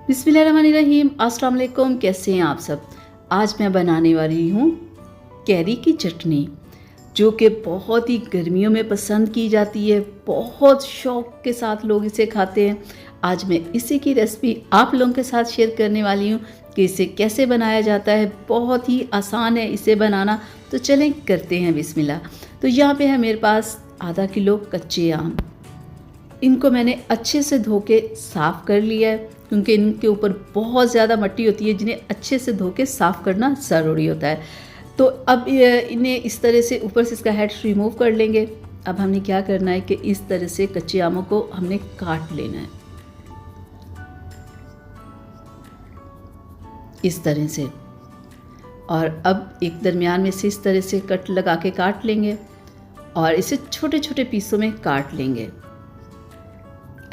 बिस्मिल्लाहिर्रहमानिर्रहीम। अस्सलाम वालेकुम। कैसे हैं आप सब। आज मैं बनाने वाली हूँ कैरी की चटनी, जो कि बहुत ही गर्मियों में पसंद की जाती है। बहुत शौक़ के साथ लोग इसे खाते हैं। आज मैं इसी की रेसिपी आप लोगों के साथ शेयर करने वाली हूँ कि इसे कैसे बनाया जाता है। बहुत ही आसान है इसे बनाना, तो चलें करते हैं बिस्मिल्लाह। तो यहाँ पे है मेरे पास आधा किलो कच्चे आम। इनको मैंने अच्छे से धो के साफ़ कर लिया है, क्योंकि इनके ऊपर बहुत ज़्यादा मिट्टी होती है, जिन्हें अच्छे से धो के साफ़ करना ज़रूरी होता है। तो अब इन्हें इस तरह से ऊपर से इसका हेड रिमूव कर लेंगे। अब हमने क्या करना है कि इस तरह से कच्चे आमों को हमने काट लेना है, इस तरह से। और अब एक दरमियान में से इस तरह से कट लगा के काट लेंगे और इसे छोटे छोटे पीसों में काट लेंगे।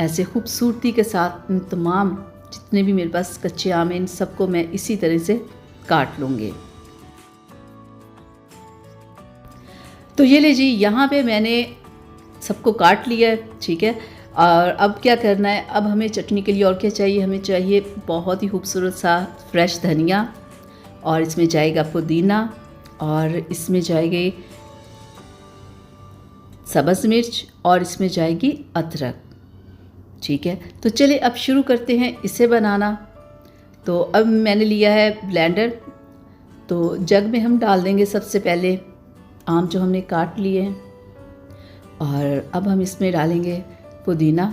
ऐसे खूबसूरती के साथ इन तमाम जितने भी मेरे पास कच्चे आम हैं, इन सबको मैं इसी तरह से काट लूँगी। तो ये ले जी, यहाँ पे मैंने सबको काट लिया है, ठीक है। और अब क्या करना है, अब हमें चटनी के लिए और क्या चाहिए, हमें चाहिए बहुत ही खूबसूरत सा फ्रेश धनिया, और इसमें जाएगा पुदीना, और इसमें जाएगी सब्ज़ मिर्च, और इसमें जाएगी अदरक, ठीक है। तो चलिए अब शुरू करते हैं इसे बनाना। तो अब मैंने लिया है ब्लेंडर, तो जग में हम डाल देंगे सबसे पहले आम जो हमने काट लिए हैं, और अब हम इसमें डालेंगे पुदीना,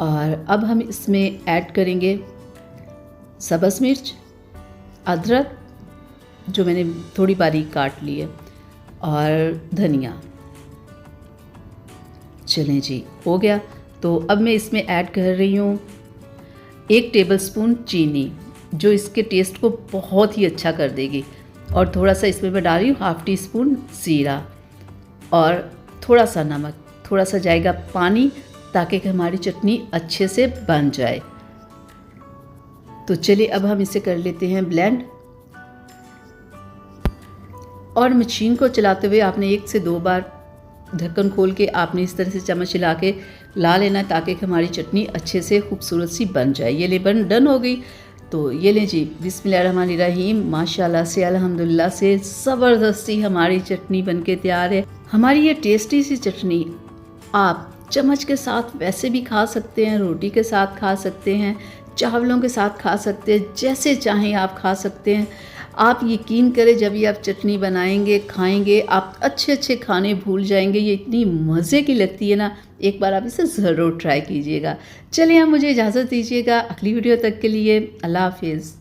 और अब हम इसमें ऐड करेंगे सब्ज़ मिर्च, अदरक जो मैंने थोड़ी बारीक काट ली है, और धनिया। चलें जी, हो गया। तो अब मैं इसमें ऐड कर रही हूँ 1 टेबलस्पून चीनी, जो इसके टेस्ट को बहुत ही अच्छा कर देगी। और थोड़ा सा इसमें मैं डाल रही हूँ ½ टीस्पून जीरा, और थोड़ा सा नमक, थोड़ा सा जाएगा पानी, ताकि हमारी चटनी अच्छे से बन जाए। तो चलिए अब हम इसे कर लेते हैं ब्लेंड। और मशीन को चलाते हुए आपने 1 से 2 बार ढक्कन खोल के आपने इस तरह से चम्मच हिला के ला लेना, ताकि हमारी चटनी अच्छे से खूबसूरत सी बन जाए। ये ले बन डन हो गई। तो ये लें जी, बिस्मिल्लाहिर्रहमानिर्रहीम, माशाल्लाह से अल्हम्दुलिल्लाह से ज़बरदस्ती हमारी चटनी बनके तैयार है। हमारी ये टेस्टी सी चटनी आप चम्मच के साथ वैसे भी खा सकते हैं, रोटी के साथ खा सकते हैं, चावलों के साथ खा सकते हैं, जैसे चाहें आप खा सकते हैं। आप यकीन करें, जब ये आप चटनी बनाएंगे खाएंगे, आप अच्छे अच्छे खाने भूल जाएंगे। ये इतनी मज़े की लगती है ना, एक बार आप इसे ज़रूर ट्राई कीजिएगा। चलिए आप मुझे इजाज़त दीजिएगा, अगली वीडियो तक के लिए अल्लाह हाफिज़।